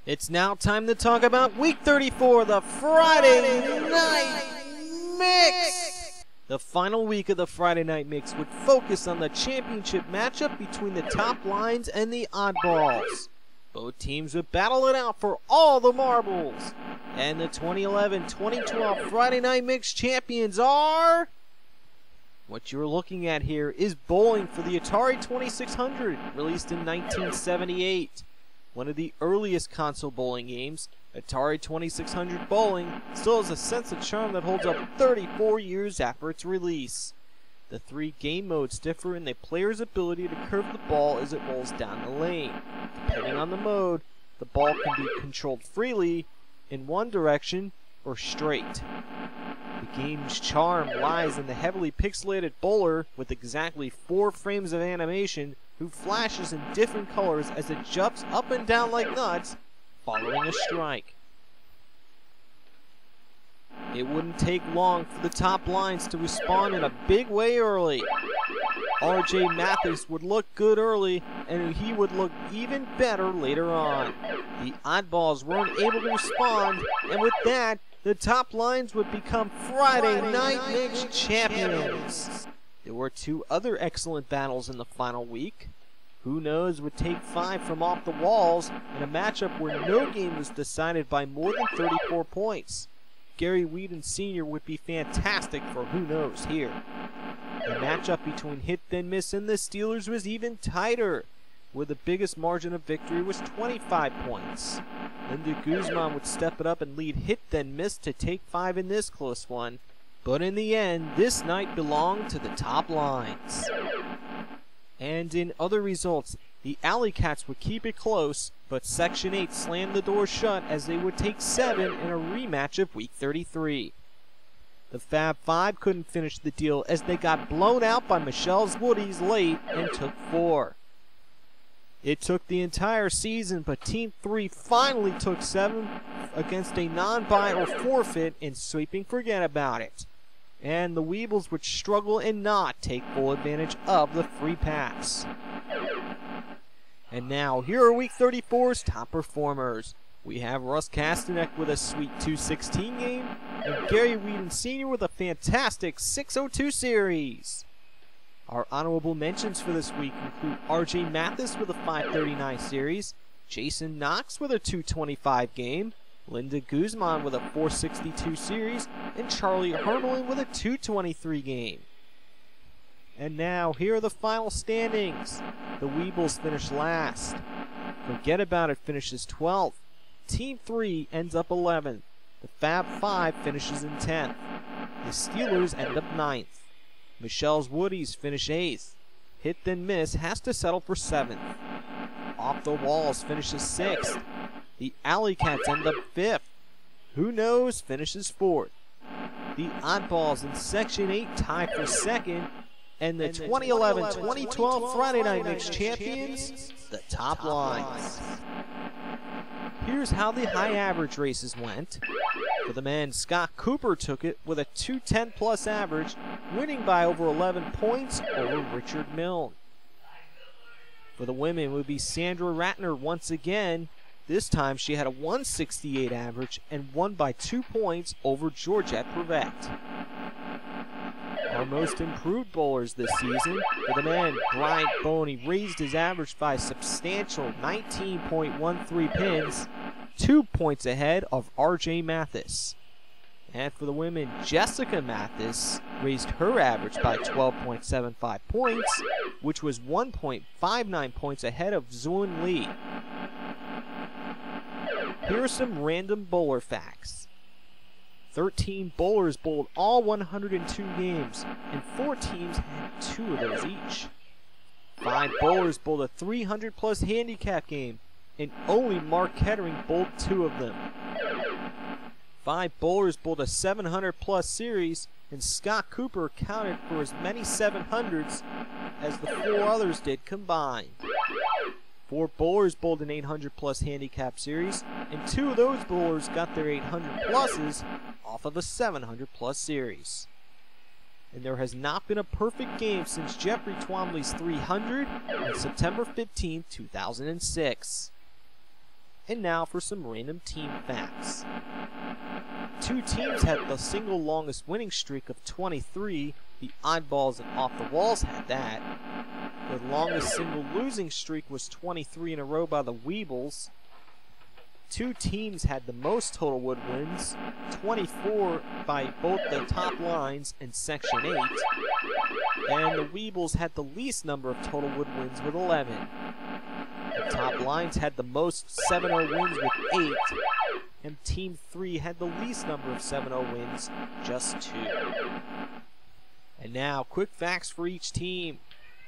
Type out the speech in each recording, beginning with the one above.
It's now time to talk about Week 34, the Friday Night Mix! The final week of the Friday Night Mix would focus on the championship matchup between the top lines and the oddballs. Both teams would battle it out for all the marbles. And the 2011-2012 Friday Night Mix champions are... What you're looking at here is bowling for the Atari 2600, released in 1978. One of the earliest console bowling games, Atari 2600 Bowling still has a sense of charm that holds up 34 years after its release. The three game modes differ in the player's ability to curve the ball as it rolls down the lane. Depending on the mode, the ball can be controlled freely, in one direction, or straight. The game's charm lies in the heavily pixelated bowler with exactly 4 frames of animation who flashes in different colors as it jumps up and down like nuts following a strike. It wouldn't take long for the top lines to respond in a big way early. RJ Mathis would look good early, and he would look even better later on. The oddballs weren't able to respond, and with that, the top lines would become Friday Night Mix champions. There were 2 other excellent battles in the final week. Who Knows would take 5 from Off the Walls in a matchup where no game was decided by more than 34 points. Gary Whedon Sr. would be fantastic for Who Knows here. The matchup between Hit Then Miss and the Steelers was even tighter, where the biggest margin of victory was 25 points. Linda Guzman would step it up and lead Hit Then Miss to take 5 in this close one, but in the end, this night belonged to the top lines. And in other results, the Alley Cats would keep it close, but Section 8 slammed the door shut as they would take 7 in a rematch of Week 33. The Fab Five couldn't finish the deal as they got blown out by Michelle's Woodies late and took 4. It took the entire season, but Team 3 finally took 7 against a non-bye or forfeit in sweeping Forget About It. And the Weebles would struggle and not take full advantage of the free pass. And now, here are Week 34's top performers. We have Russ Kastanek with a sweet 216 game, and Gary Whedon Sr. with a fantastic 602 series. Our honorable mentions for this week include RJ Mathis with a 539 series, Jason Knox with a 225 game, Linda Guzman with a 462 series, and Charlie Hermelin with a 223 game. And now, here are the final standings. The Weebles finish last. Forget About It finishes 12th. Team 3 ends up 11th. The Fab Five finishes in 10th. The Steelers end up 9th. Michelle's Woodies finish 8th. Hit Then Miss has to settle for 7th. Off the Walls finishes 6th. The Alley Cats end up 5th. Who Knows finishes 4th. The Oddballs in Section 8 tie for 2nd. And the 2011-2012 Friday Night Mix champions, the top lines. Here's how the high average races went. For the men, Scott Cooper took it with a 210 plus average, winning by over 11 points over Richard Milne. For the women, it would be Sandra Ratner once again. This time she had a 168 average and won by 2 points over Georgette Prevette. Our most improved bowlers this season. For the men, Bryant Boney raised his average by a substantial 19.13 pins, 2 points ahead of RJ Mathis. And for the women, Jessica Mathis raised her average by 12.75 points, which was 1.59 points ahead of Zun Lee. Here are some random bowler facts. 13 bowlers bowled all 102 games, and 4 teams had 2 of those each. 5 bowlers bowled a 300-plus handicap game, and only Mark Kettering bowled 2 of them. 5 bowlers bowled a 700-plus series, and Scott Cooper counted for as many 700s as the 4 others did combined. 4 bowlers bowled an 800-plus handicap series, and 2 of those bowlers got their 800-pluses off of a 700-plus series. And there has not been a perfect game since Jeffrey Twombly's 300 on September 15, 2006. And now for some random team facts. 2 teams had the single longest winning streak of 23. The Oddballs and Off the Walls had that. The longest single losing streak was 23 in a row by the Weebles. 2 teams had the most total wood wins, 24 by both the top lines and Section 8. And the Weebles had the least number of total wood wins with 11. The top lines had the most 7-0 wins with 8. And Team 3 had the least number of 7-0 wins, just 2. And now, quick facts for each team.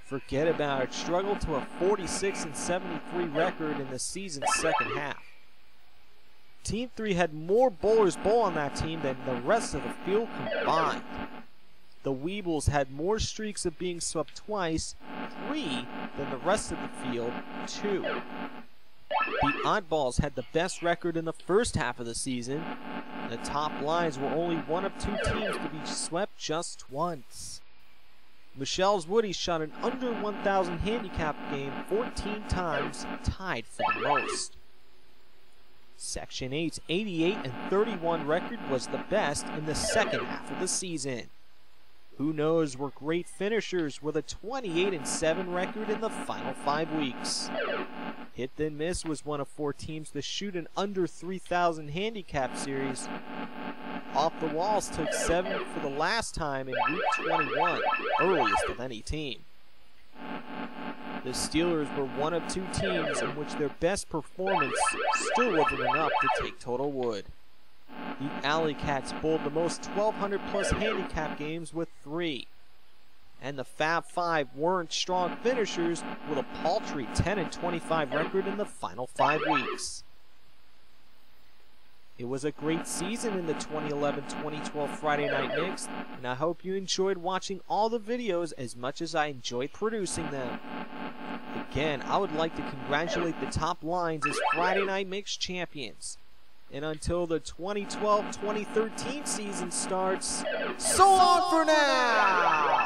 Forget about it. Struggled to a 46-73 record in the season's second half. Team 3 had more bowlers bowl on that team than the rest of the field combined. The Weebles had more streaks of being swept twice, 3, than the rest of the field, 2. The Oddballs had the best record in the first half of the season. The top lines were only one of 2 teams to be swept just once. Michelle's Woodies shot an under 1,000 handicap game 14 times, tied for the most. Section 8's 88-31 record was the best in the second half of the season. Who Knows were great finishers with a 28-7 record in the final 5 weeks. Hit Then Miss was one of 4 teams to shoot an under 3,000 handicap series. Off the Walls took 7 for the last time in week 21, earliest of any team. The Steelers were one of 2 teams in which their best performance still wasn't enough to take total wood. The Alley Cats bowled the most 1,200 plus handicap games with 3. And the Fab Five weren't strong finishers with a paltry 10-25 record in the final 5 weeks. It was a great season in the 2011-2012 Friday Night Mix, and I hope you enjoyed watching all the videos as much as I enjoyed producing them. Again, I would like to congratulate the top lines as Friday Night Mix champions. And until the 2012-2013 season starts, so long for now!